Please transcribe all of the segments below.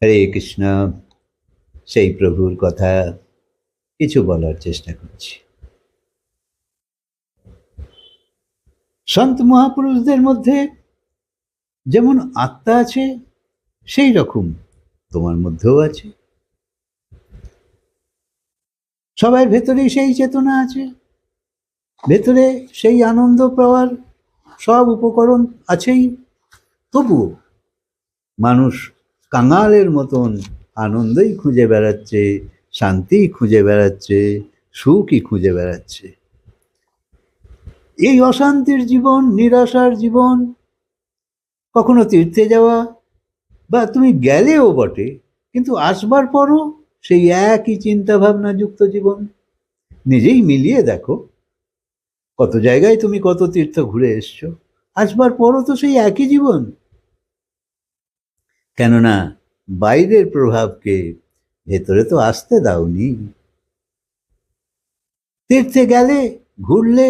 হরে কৃষ্ণ। সেই প্রভুর কথা কিছু বলার চেষ্টা করছি। সন্ত মহাপুরুষদের মধ্যে যেমন আত্মা আছে, সেই রকম তোমার মধ্যেও আছে। সবার ভেতরেই সেই চেতনা আছে, ভেতরে সেই আনন্দ পাওয়ার সব উপকরণ আছেই। তবুও মানুষ কাঙালের মতন আনন্দই খুঁজে বেড়াচ্ছে, শান্তি খুঁজে বেড়াচ্ছে, সুখই খুঁজে বেড়াচ্ছে। এই অশান্তির জীবন, নিরাশার জীবন, কখনো তীর্থে যাওয়া বা তুমি গেলেও বটে, কিন্তু আসবার পরও সেই একই চিন্তা ভাবনা যুক্ত জীবন। নিজেই মিলিয়ে দেখো, কত জায়গায় তুমি কত তীর্থ ঘুরে এসছো, আসবার পরও তো সেই একই জীবন। কেননা বাইরের প্রভাবকে ভেতরে তো আসতে দাওনি। তীর্থে গেলে, ঘুরলে,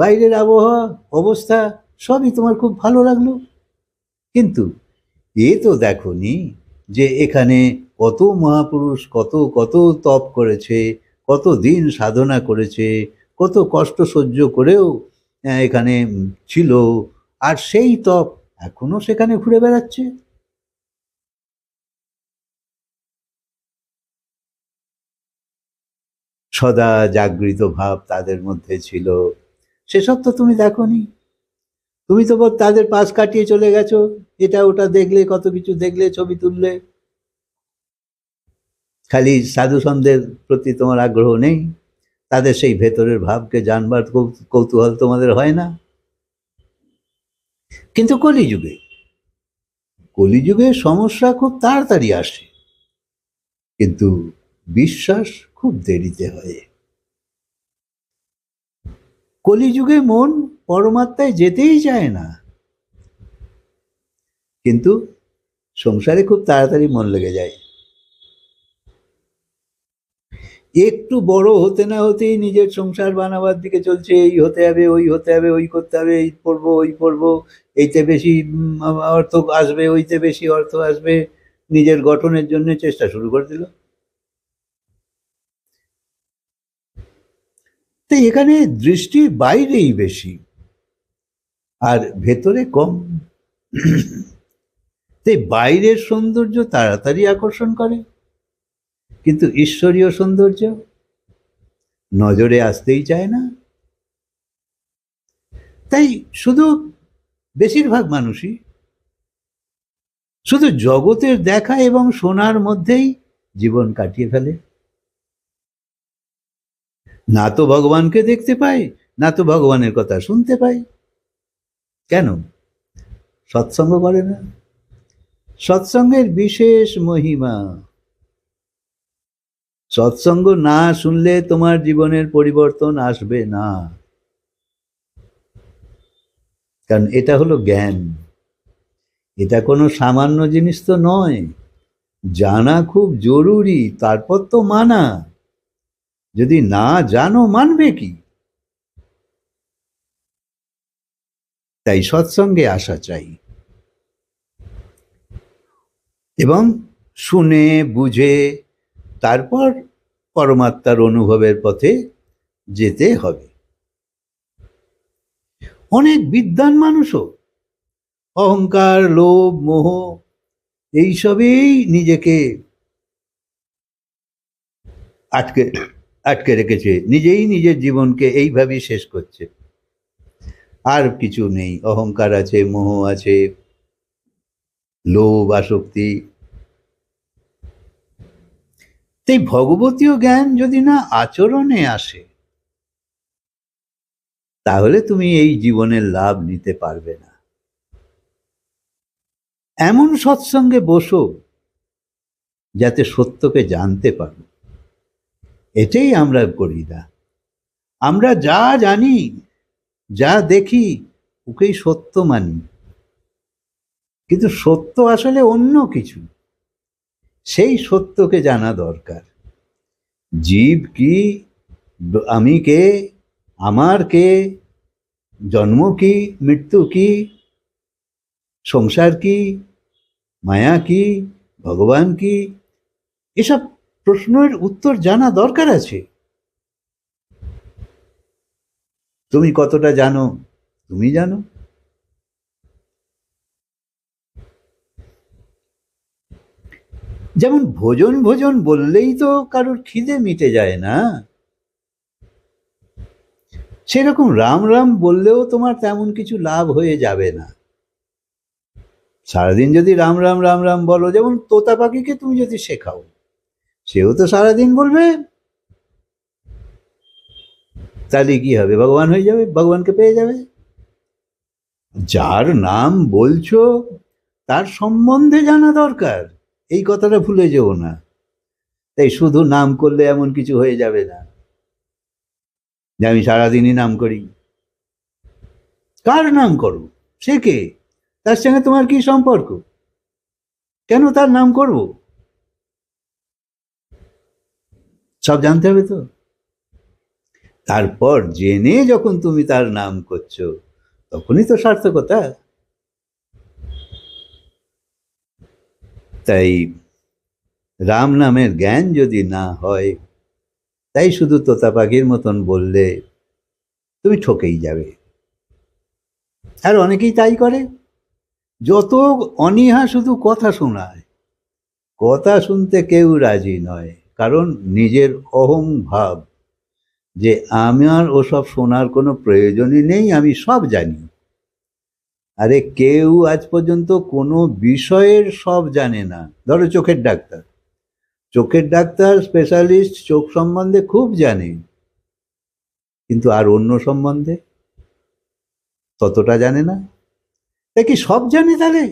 বাইরের আবহাওয়া অবস্থা সবই তোমার খুব ভালো লাগলো, কিন্তু এ তো দেখনি যে এখানে কত মহাপুরুষ কত কত তপ করেছে, কত দিন সাধনা করেছে, কত কষ্ট সহ্য করেও এখানে ছিল, আর সেই তপ এখনো সেখানে ঘুরে বেড়াচ্ছে। সদা জাগৃত ভাব তাদের মধ্যে ছিল, সেসব তো তুমি দেখনি। তুমি তো তাদের পাশ কাটিয়ে চলে গেছো, এটা ওটা দেখলে, কত কিছু দেখলে, ছবি তুললে, খালি সাধু সন্ধ্যের প্রতি তোমার আগ্রহ নেই। তাদের সেই ভেতরের ভাবকে জানবার কৌতূহল তোমাদের হয় না। কিন্তু কলিযুগে, কলিযুগে সমস্যা খুব তাড়াতাড়ি আসে, কিন্তু বিশ্বাস খুব দেরিতে হয়। কলিযুগে মন পরমাত্মায় যেতেই চায় না, কিন্তু সংসারে খুব তাড়াতাড়ি মন লেগে যায়। একটু বড় হতে না হতেই নিজের সংসার বানাবার দিকে চলছে, এই হতে হবে, ওই হতে হবে, ওই করতে হবে, এই পড়বো, ওই পড়বো, এইতে বেশি অর্থ আসবে, ওইতে বেশি অর্থ আসবে, নিজের গঠনের জন্য চেষ্টা শুরু করে দিল। তো এখানে দৃষ্টি বাইরেই বেশি আর ভেতরে কম। তাই বাইরের সৌন্দর্য তাড়াতাড়ি আকর্ষণ করে, কিন্তু ঈশ্বরীয় সৌন্দর্য নজরে আসতেই চায় না। তাই শুধু বেশিরভাগ মানুষই শুধু জগতের দেখা এবং শোনার মধ্যেই জীবন কাটিয়ে ফেলে। না তো ভগবানকে দেখতে পাই, না তো ভগবানের কথা শুনতে পাই। কেন? সৎসঙ্গ করে না। সৎসঙ্গের বিশেষ মহিমা। সৎসঙ্গ না শুনলে তোমার জীবনের পরিবর্তন আসবে না, কারণ এটা হলো জ্ঞান। এটা কোনো সামান্য জিনিস তো নয়, জানা খুব জরুরি, তারপর তো মানা। যদি না জানো মানবে কি? তাই সৎসঙ্গে আসা চাই এবং শুনে বুঝে তারপর পরমাত্মার অনুভবের পথে যেতে হবে। অনেক বিদ্বান মানুষও অহংকার, লোভ, মোহ এইসবেই নিজেকে আটকে আটকে রেখেছে, নিজেই নিজের জীবনকে এইভাবেই শেষ করছে। আর কিছু নেই, অহংকার আছে, মোহ আছে, লোভ, আসক্তি। তাই ভগবতীয় জ্ঞান যদি না আচরণে আসে, তাহলে তুমি এই জীবনের লাভ নিতে পারবে না। এমন সৎসঙ্গে বসো যাতে সত্যকে জানতে পারো। এটাই আমরা করি না। আমরা যা জানি, যা দেখি, ওকেই সত্য মানি, কিন্তু সত্য আসলে অন্য কিছু। সেই সত্যকে জানা দরকার। জীব কি, আমি কে, আমার কে, জন্ম কি, মৃত্যু কি, সংসার কি, মায়া কি, ভগবান কি? এসব প্রশ্নের উত্তর জানা দরকার আছে। তুমি কতটা জানো তুমি জানো। যেমন ভোজন ভোজন বললেই তো কারোর খিদে মিটে যায় না, সেরকম রাম রাম বললেও তোমার তেমন কিছু লাভ হয়ে যাবে না। সারাদিন যদি রাম রাম রাম রাম বলো, যেমন তোতা পাখিকে তুমি যদি শেখাও, সেও তো সারাদিন বলবে, তাহলে কি হবে? ভগবান হয়ে যাবে, ভগবানকে পেয়ে যাবে। যার নাম বলছো তার সম্বন্ধে জানা দরকার, এই কথাটা ভুলে যেও না। তাই শুধু নাম করলে এমন কিছু হয়ে যাবে না যে আমি সারাদিনই নাম করি। কার নাম করো? সে কে? তার সঙ্গে তোমার কি সম্পর্ক? কেন তার নাম করব? সব জানতে হবে তো। তারপর জেনে যখন তুমি তার নাম করছো, তখনই তো সার্থকতা। তাই রাম নামের জ্ঞান যদি না হয়, তাই শুধু তোতা পাখির মতন বললে তুমি ঠকেই যাবে। আর অনেকেই তাই করে, যত অনীহা শুধু কথা শোনায়। কথা শুনতে কেউ রাজি নয়, কারণ নিজের অহং ভাব যে আমার ওসব শোনার কোনো প্রয়োজনই নেই, আমি সব জানি। আরে কেউ আজ পর্যন্ত কোনো বিষয়ের সব জানে না। ধরো চোখের ডাক্তার, চোখের ডাক্তার স্পেশালিস্ট চোখ সম্বন্ধে খুব জানে, কিন্তু আর অন্য সম্বন্ধে ততটা জানে না। তাই কি সব জানে? তাহলে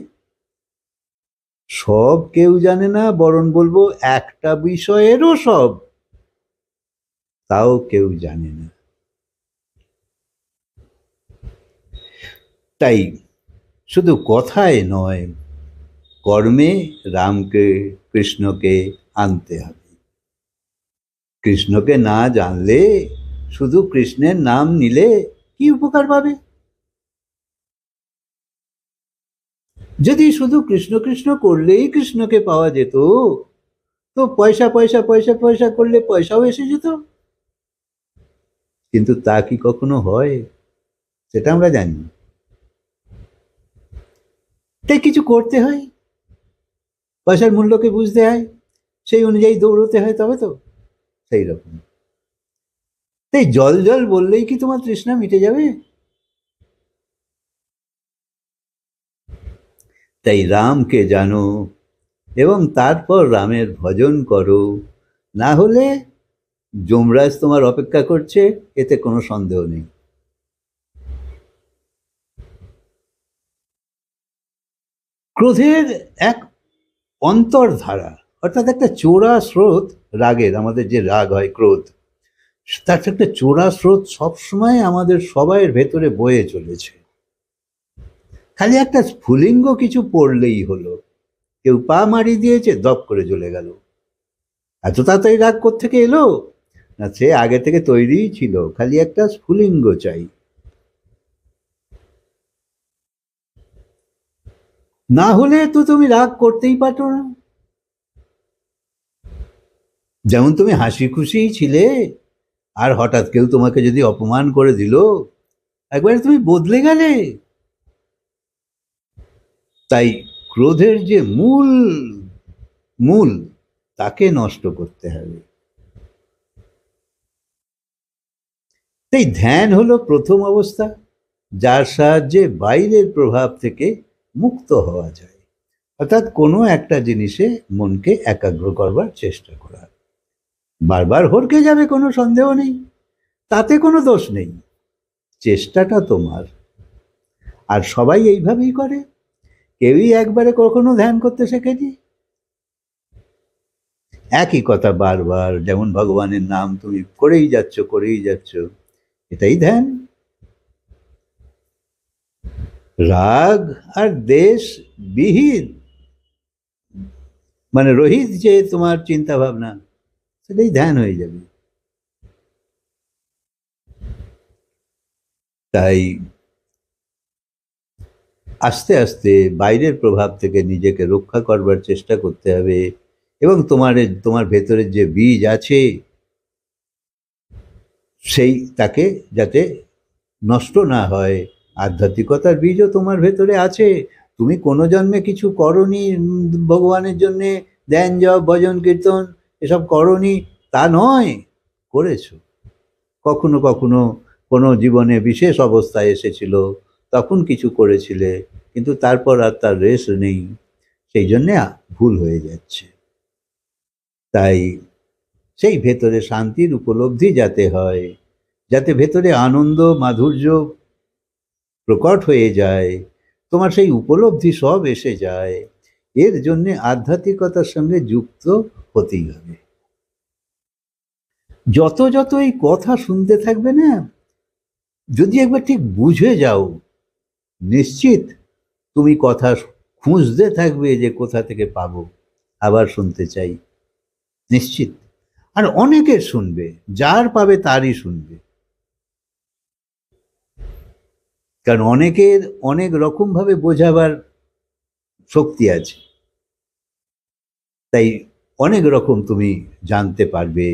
সব কেউ জানে না, বরং বলবো একটা বিষয়েরও সব, তাও কেউ জানে না। তাই শুধু কথায় নয়, কর্মে রামকে কৃষ্ণকে আনতে হবে। কৃষ্ণকে না জানলে শুধু কৃষ্ণের নাম নিলে কি উপকার পাবে? যদি শুধু কৃষ্ণ কৃষ্ণ করলেই কৃষ্ণকে পাওয়া যেত, তো পয়সা পয়সা পয়সা পয়সা করলে পয়সাও এসে যেত। কিন্তু তা কি কখনো হয়? সেটা আমরা জানি। তাই কিছু করতে হয়, পয়সার মূল্যকে বুঝতে হয়, সেই অনুযায়ী দৌড়তে হয়, তবে তো। সেই রকম। তাই জল জল বললেই কি তোমার তৃষ্ণা মিটে যাবে? তাই রামকে জানো এবং তারপর রামের ভজন করো, না হলে যমরাজ তোমার অপেক্ষা করছে, এতে কোনো সন্দেহ নেই। ক্রোধের এক অন্তর্ধারা, অর্থাৎ একটা চোরা স্রোত, রাগের, আমাদের যে রাগ হয় ক্রোধ, তার একটা চোরা স্রোত সবসময় আমাদের সবাইয়ের ভেতরে বয়ে চলেছে। খালি একটা স্ফুলিঙ্গ কিছু পড়লেই হলো, কেউ পা মারিয়ে দিয়েছে, দপ করে চলে গেল। এত তাড়াতাড়ি রাগ কোত্থেকে এলো? না, সে আগে থেকে তৈরিই ছিল, খালি একটা স্ফুলিঙ্গ চাই। না হলে তো তুমি রাগ করতেই পারো না। যেমন তুমি হাসি খুশিই ছিলে, আর হঠাৎ কেউ তোমাকে যদি অপমান করে দিল, একবারে তুমি বদলে গেলে। তাই ক্রোধের যে মূল মূল, তাকে নষ্ট করতে হবে। তাই ধ্যান হলো প্রথম অবস্থা, যার সাহায্যে বাইরের প্রভাব থেকে মুক্ত হওয়া যায়। অর্থাৎ কোনো একটা জিনিসে মনকে একাগ্র করবার চেষ্টা করা। বারবার হড়কে যাবে, কোনো সন্দেহ নেই, তাতে কোনো দোষ নেই, চেষ্টাটা তোমার। আর সবাই এইভাবেই করে, কেউই একবারে কখনো ধ্যান করতে শেখেনি। একই কথা বারবার, যেমন ভগবানের নাম তুমি করেই যাচ্ছ, এটাই ধ্যান। রাগ আর দেশ বিহীন, মানে রহিত যে তোমার চিন্তা ভাবনা, সেটাই ধ্যান হয়ে যাবে। তাই আস্তে আস্তে বাইরের প্রভাব থেকে নিজেকে রক্ষা করবার চেষ্টা করতে হবে, এবং তোমার ভেতরের যে বীজ আছে সেই তাকে যাতে নষ্ট না হয়। আধ্যাত্মিকতার বীজও তোমার ভেতরে আছে। তুমি কোনো জন্মে কিছু করনি ভগবানের জন্যে, ধ্যান জপ ভজন কীর্তন এসব করনি তা নয়, করেছো। কখনো কখনো কোনো জীবনে বিশেষ অবস্থায় এসেছিল, তখন কিছু করেছিলে, কিন্তু তারপর আর তার রেশ নেই, সেই জন্যে ভুল হয়ে যাচ্ছে। তাই সেই ভেতরে শান্তির উপলব্ধি যাতে হয়, যাতে ভেতরে আনন্দ মাধুর্য প্রকট হয়ে যায়, তোমার সেই উপলব্ধি সব এসে যায়, এর জন্যে আধ্যাত্মিকতার সঙ্গে যুক্ত হতেই হবে। যত যত এই কথা শুনতে থাকবে না, যদি একবার ঠিক বুঝে যাও, নিশ্চিত তুমি কথা খুঁজতে থাকবে যে কোথা থেকে পাবো, আবার শুনতে চাই, নিশ্চিত। আর অনেকের শুনবে, যার পাবে তারই শুনবে, কারণ অনেকের অনেক রকমভাবে বোঝাবার শক্তি আছে, তাই অনেক রকম তুমি জানতে পারবে।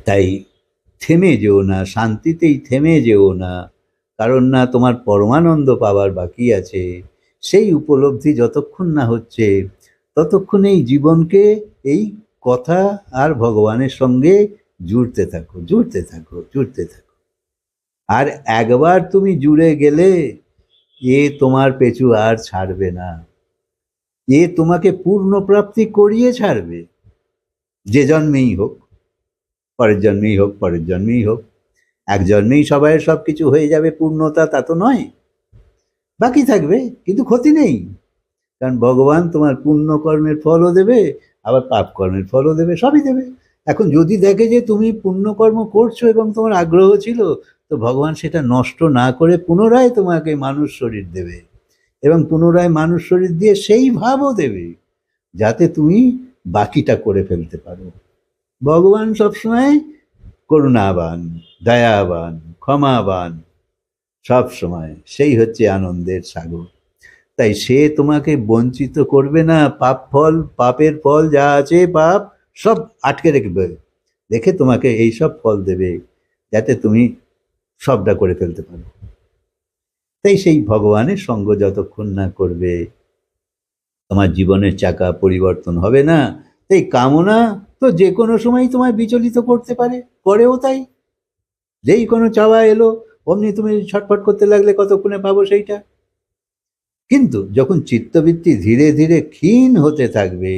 তাই থেমে যেও না, শান্তিতেই থেমে যেও না, কারণ না তোমার পরমানন্দ পাওয়ার বাকি আছে। সেই উপলব্ধি যতক্ষণ না হচ্ছে, ততক্ষণ এই জীবনকে এই কথা আর ভগবানের সঙ্গে জুড়তে থাকো, জুড়তে থাকো, জুড়তে থাকো। আর একবার তুমি জুড়ে গেলে এ তোমার পেছু আর ছাড়বে না, এ তোমাকে পূর্ণ প্রাপ্তি করিয়ে ছাড়বে, যে জন্মেই হোক, পরের জন্মেই হোক, পরের জন্মেই হোক। এক জন্মেই সবাই সব কিছু হয়ে যাবে পূর্ণতা, তা তো নয়, বাকি থাকবে, কিন্তু ক্ষতি নেই, কারণ ভগবান তোমার পুণ্য কর্মের ফলও দেবে, আবার পাপ কর্মের ফলও দেবে, সবই দেবে। এখন যদি দেখে যে তুমি পুণ্যকর্ম করছো এবং তোমার আগ্রহ ছিল, তো ভগবান সেটা নষ্ট না করে পুনরায় তোমাকে মানুষ শরীর দেবে, এবং পুনরায় মানুষ শরীর দিয়ে সেই ভাবও দেবে যাতে তুমি বাকিটা করে ফেলতে পারো। ভগবান সবসময় করুণাবান, দয়াবান, ক্ষমাবান, সব সময় সেই হচ্ছে আনন্দের সাগর। তাই সে তোমাকে বঞ্চিত করবে না, পাপের ফল যা আছে, পাপ সব আটকে রেখে দেখে তোমাকে এই সব ফল দেবে যাতে তুমি সবটা করে ফেলতে পারো। তাই সেই ভগবানের সঙ্গ যতক্ষণ না করবে, তোমার জীবনের চাকা পরিবর্তন হবে না। তাই কামনা তো যে কোনো সময় তোমায় বিচলিত করতে পারে, করেও তাই। যেই কোনো চাওয়া এলো, অমনি তুমি ছটফট করতে লাগলে কতক্ষণে পাবো সেইটা। কিন্তু যখন চিত্তবৃত্তি ধীরে ধীরে ক্ষীণ হতে থাকবে,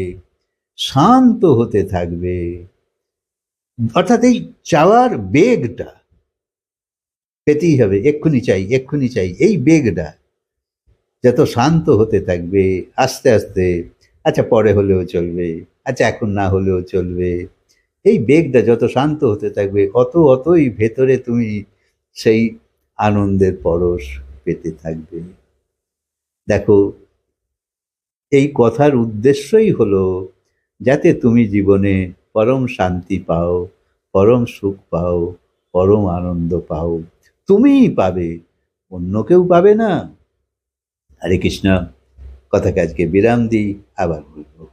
শান্ত হতে থাকবে, অর্থাৎ এই চাওয়ার বেগটা পেতেই হবে, এক্ষুনি চাই, এক্ষুনি চাই, এই বেগটা যত শান্ত হতে থাকবে, আস্তে আস্তে, আচ্ছা পরে হলেও চলবে, আচ্ছা এখন না হলেও চলবে, এই বেগটা যত শান্ত হতে থাকবে, অতই ভেতরে তুমি সেই আনন্দের পরশ পেতে থাকবে। দেখো, এই কথার উদ্দেশ্যই হলো যাতে তুমি জীবনে পরম শান্তি পাও, পরম সুখ পাও, পরম আনন্দ পাও, তুমিই পাবে, অন্য কেউ পাবে না। হরে কৃষ্ণ। কথাকে আজকে বিরাম দিই, আবার বলবো।